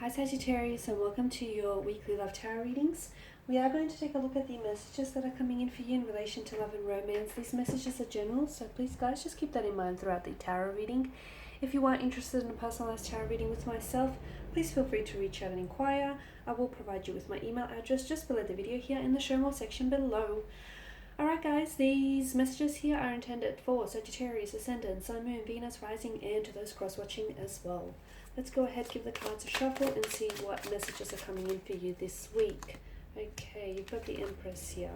Hi Sagittarius, and welcome to your weekly love tarot readings. We are going to take a look at the messages that are coming in for you in relation to love and romance. These messages are general, so please guys just keep that in mind throughout the tarot reading. If you are interested in a personalized tarot reading with myself, please feel free to reach out and inquire. I will provide you with my email address just below the video here in the show more section below. Alright guys, these messages here are intended for Sagittarius, Ascendant, Sun, Moon, Venus, Rising, and to those cross-watching as well. Let's go ahead, give the cards a shuffle and see what messages are coming in for you this week. Okay, you've got the Empress here.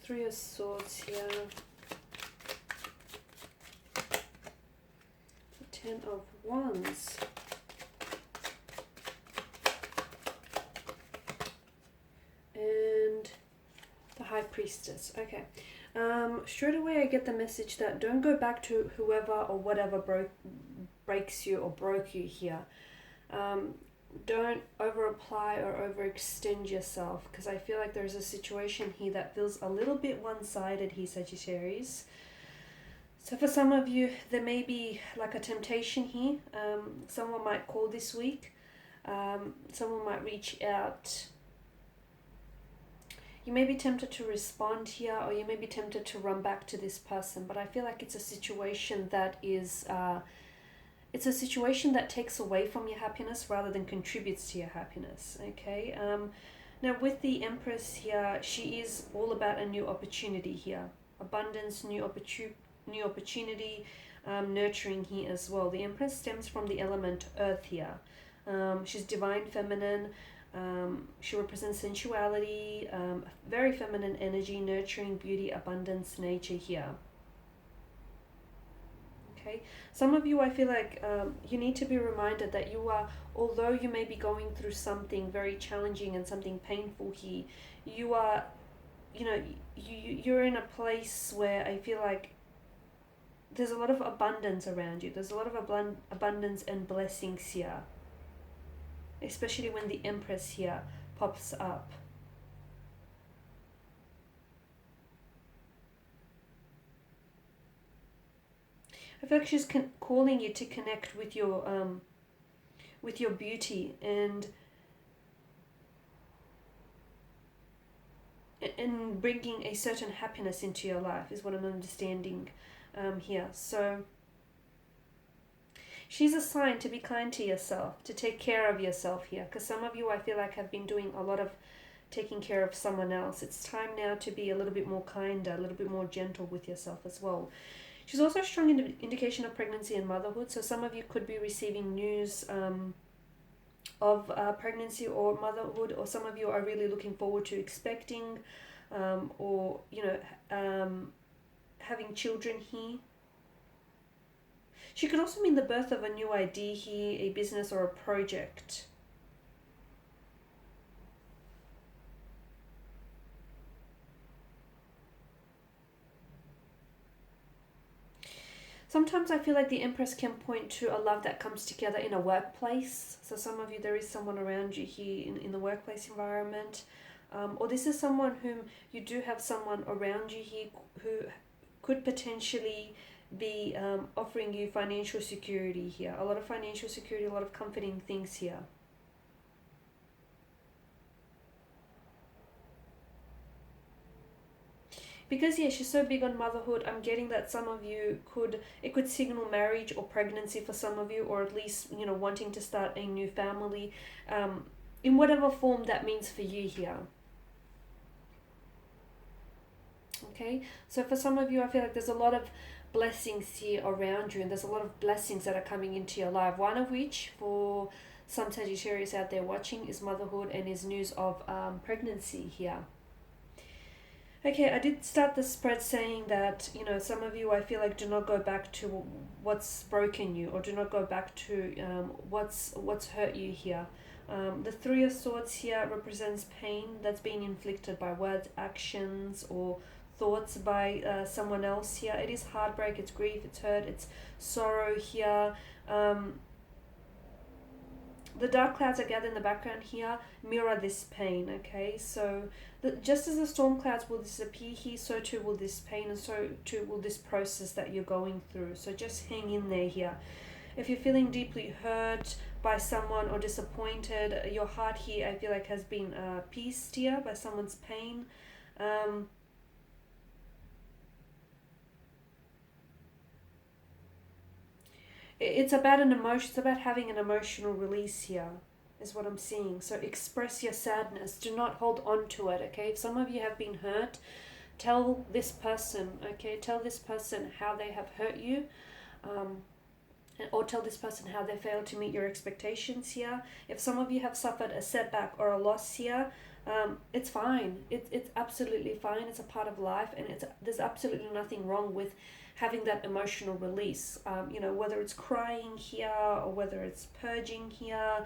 Three of Swords here. The Ten of Wands. And the High Priestess. Okay. Straight away I get the message that don't go back to whoever or whatever breaks you or broke you here. Don't over apply or overextend yourself, because I feel like there's a situation here that feels a little bit one-sided here, Sagittarius. So for some of you, there may be like a temptation here. Someone might call this week. Someone might reach out. You may be tempted to respond here, or you may be tempted to run back to this person, but I feel like it's a situation that is, it's a situation that takes away from your happiness rather than contributes to your happiness, okay? Now with the Empress here, she is all about a new opportunity here. Abundance, new opportunity, nurturing here as well. The Empress stems from the element Earth here. She's divine feminine. She represents sensuality, very feminine energy, nurturing, beauty, abundance, nature here. Okay, some of you, I feel like you need to be reminded that you are, although you may be going through something very challenging and something painful here, you are, you're in a place where I feel like there's a lot of abundance around you. There's a lot of abundance and blessings here. Especially when the Empress here pops up. I feel like she's calling you to connect with your beauty and bringing a certain happiness into your life is what I'm understanding here. So she's a sign to be kind to yourself, to take care of yourself here. Because some of you, I feel like, have been doing a lot of taking care of someone else. It's time now to be a little bit more kinder, a little bit more gentle with yourself as well. She's also a strong indication of pregnancy and motherhood. So some of you could be receiving news of pregnancy or motherhood, or some of you are really looking forward to expecting or, having children here. She could also mean the birth of a new idea here, a business or a project. Sometimes I feel like the Empress can point to a love that comes together in a workplace. So some of you, there is someone around you here in the workplace environment. Or this is someone whom you do have someone around you here who could potentially be offering you financial security here. A lot of financial security, a lot of comforting things here. Because, yeah, she's so big on motherhood, I'm getting that some of you it could signal marriage or pregnancy for some of you, or at least, wanting to start a new family, in whatever form that means for you here. Okay, so for some of you, I feel like there's a lot of blessings here around you, and there's a lot of blessings that are coming into your life, one of which for some Sagittarius out there watching is motherhood and is news of pregnancy here. Okay, I did start the spread saying that, some of you, I feel like, do not go back to what's broken you, or do not go back to what's hurt you here. The Three of Swords here represents pain that's been inflicted by words, actions, or thoughts by someone else here. It is heartbreak, it's grief, it's hurt, it's sorrow here. The dark clouds that gather in the background here mirror this pain, okay? So just as the storm clouds will disappear here, so too will this pain, and so too will this process that you're going through. So just hang in there here. If you're feeling deeply hurt by someone or disappointed, your heart here, I feel like, has been pieced here by someone's pain. It's about an emotion. It's about having an emotional release here, is what I'm seeing. So express your sadness. Do not hold on to it, okay? If some of you have been hurt, tell this person, okay? Tell this person how they have hurt you. Or tell this person how they failed to meet your expectations here. If some of you have suffered a setback or a loss here, it's fine. It's absolutely fine. It's a part of life, and there's absolutely nothing wrong with having that emotional release. You know, whether it's crying here or whether it's purging here,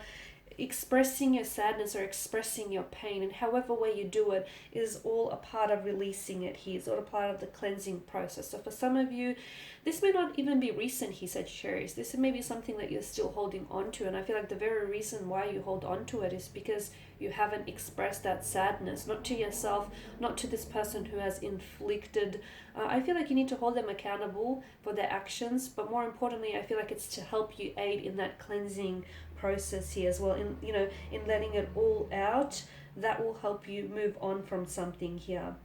expressing your sadness or expressing your pain, and however way you do it is all a part of releasing it here. It's all a part of the cleansing process. So for some of you, this may not even be recent here, Sagittarius. This may be something that you're still holding on to, and I feel like the very reason why you hold on to it is because you haven't expressed that sadness, not to yourself, not to this person who has inflicted. I feel like you need to hold them accountable for their actions, but more importantly, I feel like it's to help you aid in that cleansing process here as well, in in letting it all out. That will help you move on from something here,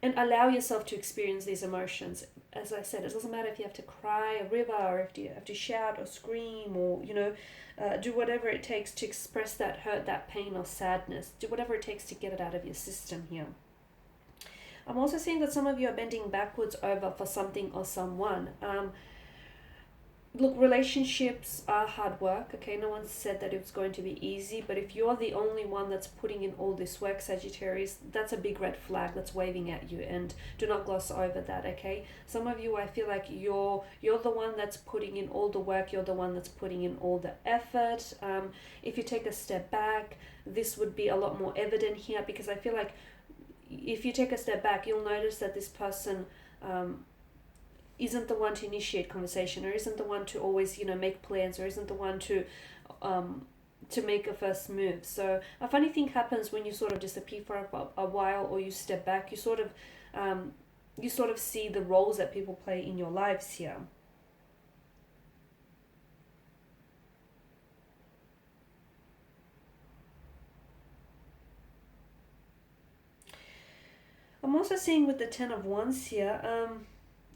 and allow yourself to experience these emotions. As I said, it doesn't matter if you have to cry a river, or if you have to shout or scream, or do whatever it takes to express that hurt, that pain or sadness. Do whatever it takes to get it out of your system here. I'm also seeing that some of you are bending backwards over for something or someone. Look, relationships are hard work, okay? No one said that it's going to be easy, but if you're the only one that's putting in all this work, Sagittarius, that's a big red flag that's waving at you, and do not gloss over that, okay? Some of you, I feel like you're the one that's putting in all the work, you're the one that's putting in all the effort. If you take a step back, this would be a lot more evident here, because I feel like if you take a step back, you'll notice that this person isn't the one to initiate conversation, or isn't the one to always make plans, or isn't the one to make a first move. So a funny thing happens when you sort of disappear for a while, or you step back. You sort of see the roles that people play in your lives here. I'm also seeing with the Ten of Wands here,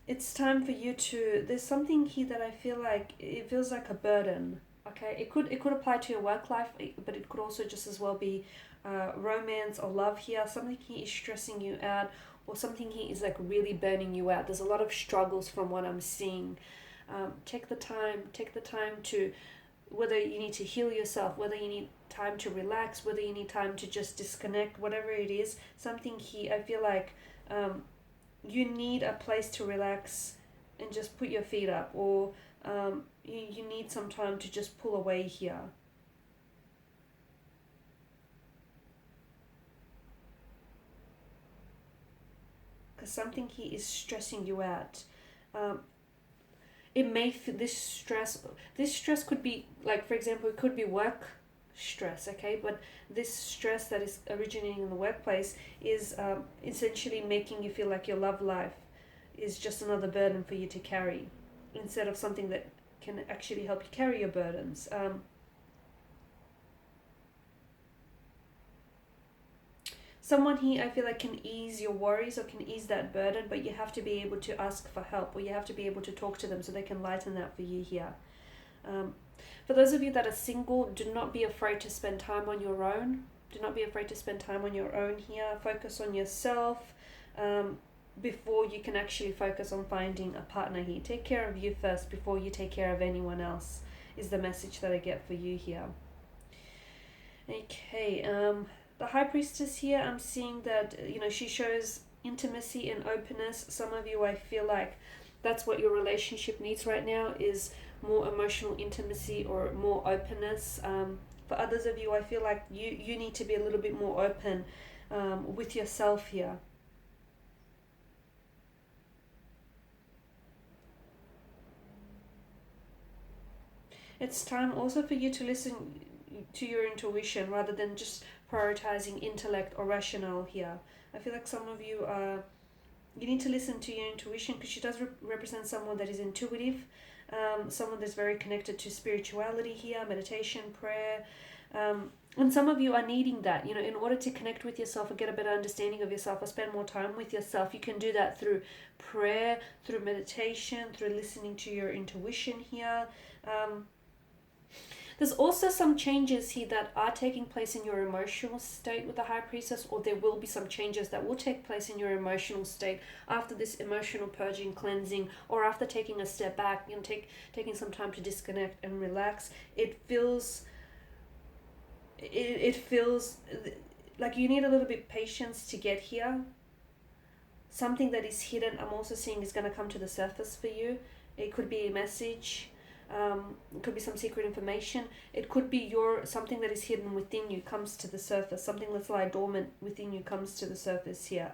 it's time for you to, there's something here that I feel like, it feels like a burden, okay? It could apply to your work life, but it could also just as well be romance or love here. Something here is stressing you out, or something here is like really burning you out. There's a lot of struggles from what I'm seeing. Take the time to, whether you need to heal yourself, whether you need time to relax, whether you need time to just disconnect, whatever it is, something here, I feel like you need a place to relax and just put your feet up, or you need some time to just pull away here. Because something here is stressing you out. It may feel, this stress could be, like, for example, it could be work stress, okay? But this stress that is originating in the workplace is essentially making you feel like your love life is just another burden for you to carry, instead of something that can actually help you carry your burdens. Someone here, I feel like, can ease your worries or can ease that burden, but you have to be able to ask for help, or you have to be able to talk to them so they can lighten that for you here. For those of you that are single, do not be afraid to spend time on your own. Do not be afraid to spend time on your own here. Focus on yourself before you can actually focus on finding a partner here. Take care of you first before you take care of anyone else, is the message that I get for you here. Okay, the High Priestess here, I'm seeing that, she shows intimacy and openness. Some of you, I feel like that's what your relationship needs right now, is more emotional intimacy or more openness. For others of you, I feel like you need to be a little bit more open with yourself here. It's time also for you to listen to your intuition rather than just prioritizing intellect or rationale here. I feel like some of you are, you need to listen to your intuition, because she does represent someone that is intuitive, someone that's very connected to spirituality here, meditation, prayer, and some of you are needing that, you know, in order to connect with yourself or get a better understanding of yourself or spend more time with yourself. You can do that through prayer, through meditation, through listening to your intuition here. There's also some changes here that are taking place in your emotional state with the High Priestess, or there will be some changes that will take place in your emotional state after this emotional purging, cleansing, or after taking a step back, you know, taking some time to disconnect and relax. It feels like you need a little bit of patience to get here. Something that is hidden, I'm also seeing, is going to come to the surface for you. It could be a message. It could be some secret information. It could be something that is hidden within you comes to the surface. Something that's lie dormant within you comes to the surface here.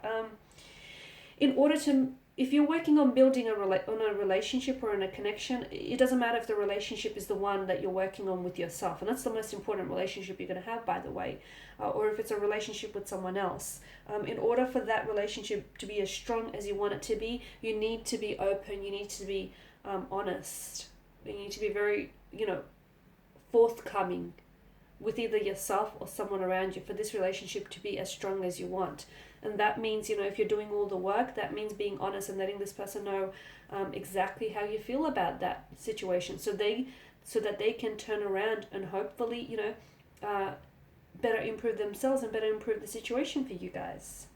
If you're working on building a relationship or in a connection, it doesn't matter if the relationship is the one that you're working on with yourself, and that's the most important relationship you're going to have, by the way, or if it's a relationship with someone else. In order for that relationship to be as strong as you want it to be, you need to be open. You need to be honest. You need to be very, forthcoming with either yourself or someone around you for this relationship to be as strong as you want. And that means, if you're doing all the work, that means being honest and letting this person know exactly how you feel about that situation, so that they can turn around and hopefully, better improve themselves and better improve the situation for you guys.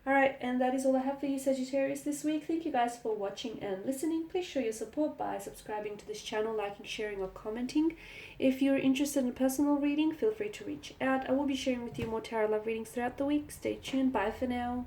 Alright, and that is all I have for you, Sagittarius, this week. Thank you guys for watching and listening. Please show your support by subscribing to this channel, liking, sharing, or commenting. If you're interested in a personal reading, feel free to reach out. I will be sharing with you more tarot love readings throughout the week. Stay tuned. Bye for now.